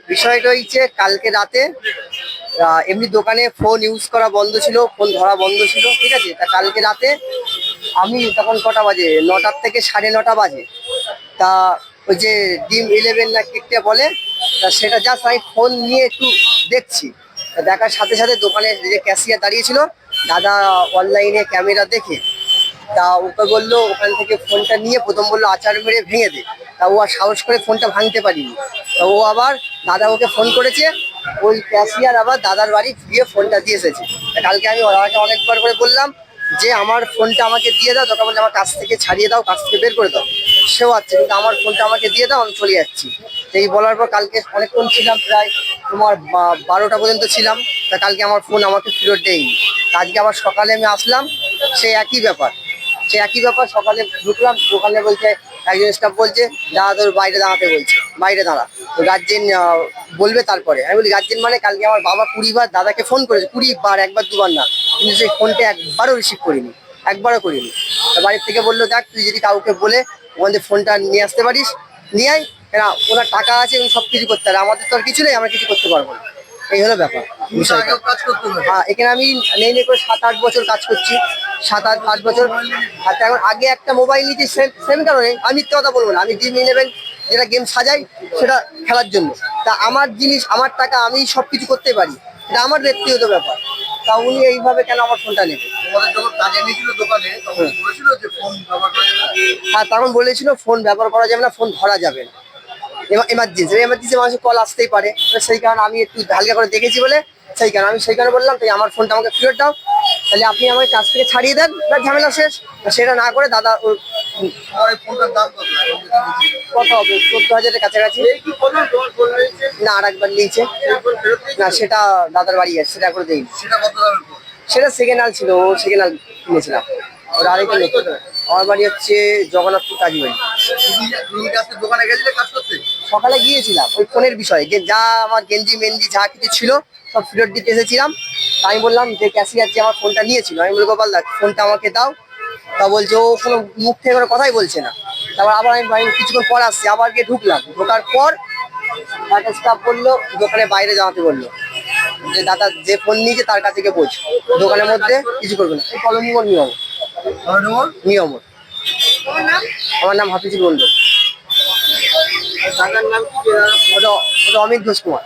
বিষয়টা হচ্ছে কালকে রাতে এমনি দোকানে ফোন ইউজ করা বন্ধ ছিল, ফোন ধরা বন্ধ ছিল, ঠিক আছে। তা কালকে রাতে আমি তখন কটা বাজে, 9টার থেকে 9:30 বাজে। তা ওই যে ডিম 11 না কেকটা বলে, তা সেটা জাস্ট আমি ফোন নিয়ে একটু দেখছি। তা দেখার সাথে সাথে দোকানে যে ক্যাশিয়ার দাঁড়িয়েছিল, দাদা অনলাইনে ক্যামেরা দেখে তা ওকে বললো ওখান থেকে ফোনটা নিয়ে, প্রথম বললো আচার মেরে ভেঙে দে। তা ও আর সাহস করে ফোনটা ভাঙতে পারিনি। তা ও আবার দাদা ওকে ফোন করেছে, ওই ক্যাশিয়ার আবার দাদার বাড়ি গিয়ে ফোনটা দিয়ে এসেছে। তা কালকে আমি ওনাকে অনেকবার করে বললাম যে আমার ফোনটা আমাকে দিয়ে দাও, তখন বলছে আমার কাছ থেকে ছাড়িয়ে দাও, কাছ থেকে বের করে দাও। সেও আছে, কিন্তু আমার ফোনটা আমাকে দিয়ে দাও, আমি চলে যাচ্ছি। এই বলার পর কালকে অনেকক্ষণ ছিলাম, প্রায় তোমার 12টা পর্যন্ত ছিলাম। তা কালকে আমার ফোন আমাকে ফেরত দেয়নি। আজকে আবার সকালে আমি আসলাম, সে একই ব্যাপার সকালে ঢুকলাম, দোকানে বলছে একজন স্টাফ বলছে দাদা তোর বাইরে দাঁড়াতে বলছে, বাইরে দাঁড়া, তো গার্জেন বলবে তারপরে। আমি বলি গার্জেন মানে? কালকে আমার বাবা 20 বার দাদাকে ফোন করেছে, 20 বার, একবার দুবার না, কিন্তু সেই ফোনটা একবারও রিসিভ করিনি, একবারও করিনি। বাড়ির থেকে বললো দেখ তুই যদি কাউকে বলে ওখান থেকে ফোনটা নিয়ে আসতে পারিস, নিয়ে আয়, কেন ওনার টাকা আছে এবং সব কিছু করতে পারে, আমাদের তো আর কিছু নেই, আমরা কিছু করতে পারবো না। এই হলো ব্যাপার বিষয়টা। হ্যাঁ, এখানে আমি নেই করে 7-8 বছর কাজ করছি, 7-8 বছর। আর এখন আগে একটা মোবাইল নিয়েছি সেম কারণে, আমি মিথ্যে কথা বলবো না, আমি ডিম 11 যেটা গেম সাজাই সেটা খেলার জন্য। তা আমার জিনিস, আমার টাকা, আমি সব কিছু করতে পারি, এটা আমার ব্যক্তিগত ব্যাপার। তা উনি এইভাবে কেন আমার ফোনটা নেবে? হ্যাঁ, তখন বলেছিল ফোন ব্যবহার করা যাবে না, ফোন ধরা যাবে না, এমার্জেন্সি মানুষের কল আসতেই পারে। সেই কারণে আমি একটু হালকা করে দেখেছি বলে, সেই কারণে বললাম তাই আমার ফোনটা আমাকে ফেরত দাও, তাহলে আপনি আমাকে কাছ থেকে ছাড়িয়ে দেন, ঝামেলা শেষ। সেটা না করে দাদা কত হবে, 14,000-এর কাছাকাছি। না, আর একবার নিয়েছে না, সেটা দাদার বাড়ি আছে, সেটা করে দেয়নি। সেটা সেকেন্ড হ্যান্ড ছিল, ও সেকেন্ড হ্যান্ড কিনেছিলাম। ওর আরেকটা নতুন। আমার বাড়ি হচ্ছে জগন্নাথপুর কাজীবাড়ি। সকালে গিয়েছিলাম ওই ফোনের বিষয়ে, যা আমার গেঞ্জি মেঞ্জি যা কিছু ছিল সব ফেরত দিতে এসেছিলাম। আমি বললাম যে ক্যাশিয়ার যে আমার ফোনটা নিয়েছিল, আমি বলি গোপাল দা ফোনটা আমাকে দাও। তা বলছে ও কোনো মুখ থেকে কোনো কথাই বলছে না। তারপর আবার আমি কিছুক্ষণ পর আসছি, আবার গিয়ে ঢুকলাম, ঢোকার পর একটা স্টাফ বললো দোকানের বাইরে জানাতে বললো যে দাদা যে ফোন নিয়েছে তার কাছে গিয়ে বোঝ, দোকানের মধ্যে কিছু করবে না। এই কলমমোর নিয়ম। আমার নাম হাফিজুল মন্ডল। ওটা অমিত ঘোষ কুমার।